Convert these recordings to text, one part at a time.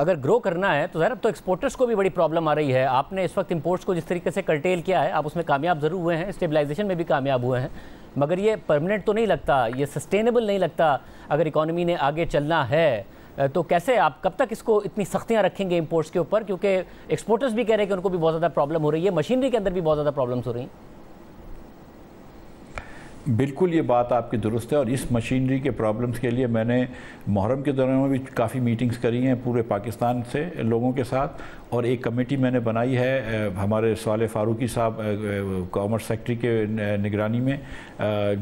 اگر گرو کرنا ہے تو ظاہر اب تو ایکسپورٹرز کو بھی بڑی پرابلم آ رہی ہے. آپ نے اس وقت امپورٹس کو جس طریقے سے کرٹیل کیا ہے, آپ اس میں کامیاب ضرور ہوئے ہیں, اسٹیبلائزیشن میں بھی کامیاب ہوئے ہیں, مگر یہ پرمننٹ تو نہیں لگتا, یہ سسٹینیبل نہیں لگتا. اگر اکانومی نے آگے چلنا ہے تو کیسے آپ کب تک اس کو اتنی سختیاں رکھیں گے امپورٹس کے اوپر, کیونکہ ایکسپورٹرز بھی کہہ رہے ہیں کہ ان کو بھی بہت زیادہ پرابلم ہو رہی ہے, مشینری کے اندر بھی بہت زیادہ پرابلمس ہو رہی ہیں. بالکل یہ بات آپ کی درست ہے, اور اس مشینری کے پرابلمز کے لیے میں نے محرم کے دوران میں بھی کافی میٹنگز کری ہیں پورے پاکستان سے لوگوں کے ساتھ, اور ایک کمیٹی میں نے بنائی ہے ہمارے صالح فاروقی صاحب کامرس سیکٹری کے نگرانی میں,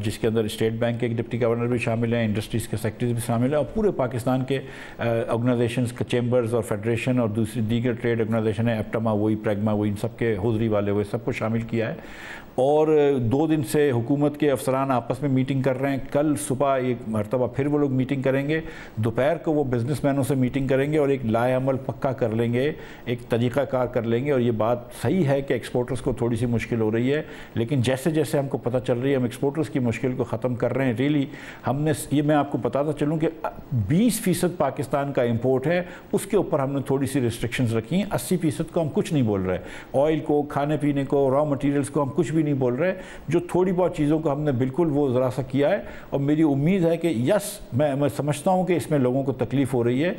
جس کے اندر اسٹیٹ بینک کے ایک ڈپٹی گورنر بھی شامل ہیں, انڈسٹریز کے سیکٹریز بھی شامل ہیں, اور پورے پاکستان کے آرگنائزیشنز کے چیمبرز اور فیڈریشن اور دوسری دیگر ٹریڈ آرگنائزیشن ہیں, ایپٹما وہی, پریگما وہی, ان سب کے حضری والے ہوئے, سب کو شامل کیا ہے. اور 2 دن سے حکومت کے افسران آپس میں میٹنگ کر رہے ہیں. کل صبح ایک مرتبہ پھر وہ لوگ میٹنگ کریں گے, دوپہر کو وہ بزنس مینوں سے میٹنگ کریں گے اور ایک لائے عمل پکا کر لیں گے, ایک طریقہ کار کر لیں گے. اور یہ بات صحیح ہے کہ ایکسپورٹرز کو تھوڑی سی مشکل ہو رہی ہے, لیکن جیسے جیسے ہم کو پتہ چل رہی ہے ہم ایکسپورٹرز کی مشکل کو ختم کر رہے ہیں. ریلی ہم نے یہ, میں آپ کو بتاتا چلوں کہ 20% پاکستان کا امپورٹ ہے, اس کے اوپر ہم نے تھوڑی سی ریسٹرکشنز رکھی ہیں. 80% کو ہم کچھ نہیں بول رہے, آئل کو, کھانے پینے کو, را مٹیریلز کو ہم کچھ بھی نہیں بول رہے. جو تھوڑی بہت چیزوں کو ہم نے بالکل وہ ذرا سا کیا ہے, اور میری امید ہے کہ میں سمجھتا ہوں کہ اس میں لوگوں کو تکلیف ہو رہی ہے,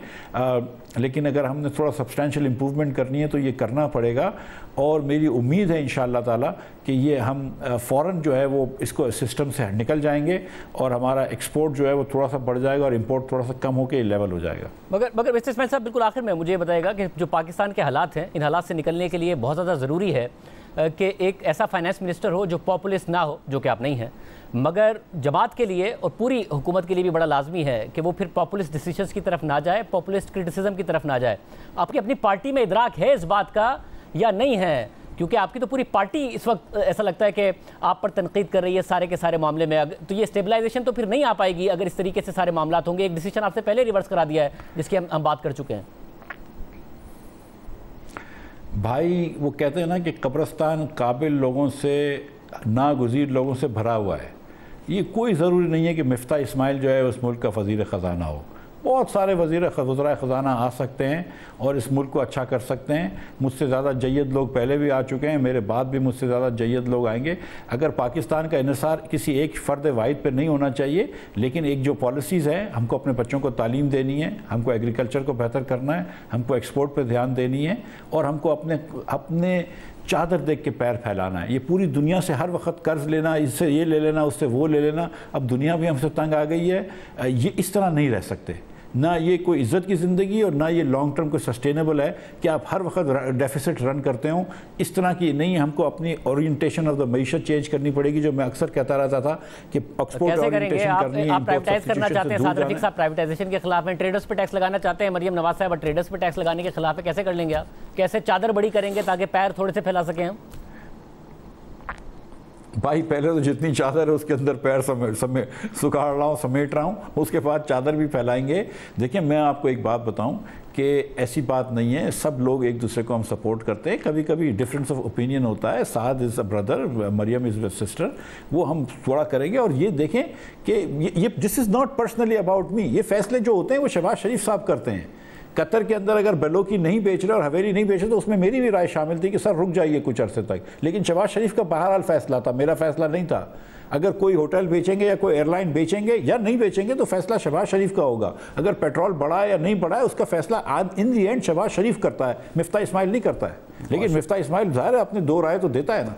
لیکن اگر ہم نے تھوڑا سبسٹینشل امپروومنٹ کرنی ہے تو یہ کرنا پڑے گا. اور میری امید ہے انشاءاللہ تعالی کہ یہ ہم فوراً جو ہے وہ اس کو سسٹم سے نکل جائیں گے, اور ہمارا ایکسپورٹ جو ہے وہ تھوڑا سا بڑھ جائے گا اور امپورٹ تھوڑا سا کم ہو کے لیول ہو جائے گا. مگر مسٹر اسماعیل صاحب, بالکل آخر میں مجھے بتائے گا کہ جو پاکستان کے حالات ہیں, ان حالات سے نکلنے کے لیے بہت زیادہ ضروری ہے کہ ایک ایسا فائنانس منسٹر ہو جو پاپولسٹ نہ ہو, جو کہ آپ نہیں ہیں, مگر جماعت کے لیے اور پوری حکومت کے لیے بھی بڑا لازمی ہے کہ وہ پھر پاپولسٹ ڈیسیشنز کی طرف نہ جائے, پاپولسٹ کرٹیسزم کی طرف نہ جائے. آپ کی اپنی پارٹی میں ادراک ہے اس بات کا یا نہیں ہے؟ کیونکہ آپ کی تو پوری پارٹی اس وقت ایسا لگتا ہے کہ آپ پر تنقید کر رہی ہے سارے کے سارے معاملے میں, تو یہ اسٹیبلائزیشن تو پھر نہیں آ پائے گی اگر اس طریقے سے سارے معاملات ہوں گے. ایک ڈیسیشن آپ سے پہلے ریورس کرا دیا ہے جس کی ہم بات کر چکے ہیں. بھائی وہ کہتے ہیں نا کہ قبرستان قابل لوگوں سے, ناگزیر لوگوں سے بھرا ہوا ہے. یہ کوئی ضروری نہیں ہے کہ مفتاح اسماعیل جو ہے اس ملک کا وزیر خزانہ ہو. بہت سارے وزرائے خزانہ آ سکتے ہیں اور اس ملک کو اچھا کر سکتے ہیں. مجھ سے زیادہ جید لوگ پہلے بھی آ چکے ہیں, میرے بعد بھی مجھ سے زیادہ جید لوگ آئیں گے. اگر پاکستان کا انحصار کسی ایک فرد واحد پہ نہیں ہونا چاہیے, لیکن ایک جو پالیسیز ہیں, ہم کو اپنے بچوں کو تعلیم دینی ہے, ہم کو ایگریکلچر کو بہتر کرنا ہے, ہم کو ایکسپورٹ پہ دھیان دینی ہے, اور ہم کو اپنے چادر دیکھ کے پیر پھیلانا ہے. یہ پوری دنیا سے ہر وقت قرض لینا, اس سے یہ لے لینا, اس سے وہ لے لینا, اب دنیا بھی ہم سے تنگ آ گئی ہے. یہ اس طرح نہیں رہ سکتے. نہ یہ کوئی عزت کی زندگی اور نہ یہ لانگ ٹرم کوئی سسٹینیبل ہے کہ آپ ہر وقت ڈیفیسٹ رن کرتے ہوں. اس طرح کی نہیں, ہم کو اپنی اورینٹیشن آف دا معیشت چینج کرنی پڑے گی, جو میں اکثر کہتا رہتا تھا کہ ایکسپورٹ اورینٹیشن کرنی ہے. آپ پرائیویٹائز کرنا چاہتے ہیں, سعد رفیق صاحب پرائیویٹائزیشن کے خلاف ہیں, ٹریڈرز پہ ٹیکس لگانا چاہتے ہیں, مریم نواز صاحب ٹریڈرز پہ ٹیکس لگانے کے خلاف ہے. کیسے کر لیں گے آپ؟ کیسے چادر بڑی کریں گے تاکہ پیر تھوڑے سے پھیلا سکیں ہم؟ بھائی پہلے تو جتنی چادر ہے اس کے اندر پیر سکھاڑ رہا ہوں, سمیٹ رہا ہوں, اس کے بعد چادر بھی پھیلائیں گے. دیکھیں میں آپ کو ایک بات بتاؤں کہ ایسی بات نہیں ہے, سب لوگ ایک دوسرے کو ہم سپورٹ کرتے ہیں. کبھی کبھی ڈفرینس آف اوپینین ہوتا ہے. سعد از a brother, Maryam is a sister, وہ ہم تھوڑا کریں گے. اور یہ دیکھیں کہ یہ this is not personally about me. یہ فیصلے جو ہوتے ہیں وہ شہباز شریف صاحب کرتے ہیں. قطر کے اندر اگر بلوکی نہیں بیچ رہے اور حویلی نہیں بیچ رہے تو اس میں میری بھی رائے شامل تھی کہ سر رک جائیے کچھ عرصے تک, لیکن شہباز شریف کا بہرحال فیصلہ تھا, میرا فیصلہ نہیں تھا. اگر کوئی ہوٹل بیچیں گے یا کوئی ایئر لائن بیچیں گے یا نہیں بیچیں گے تو فیصلہ شہباز شریف کا ہوگا. اگر پیٹرول بڑھا ہے یا نہیں بڑھا ہے اس کا فیصلہ ان دی اینڈ شہباز شریف کرتا ہے, مفتاح اسماعیل نہیں کرتا ہے. لیکن مفتاح اسماعیل ظاہر ہے اپنے 2 رائے تو دیتا ہے نا.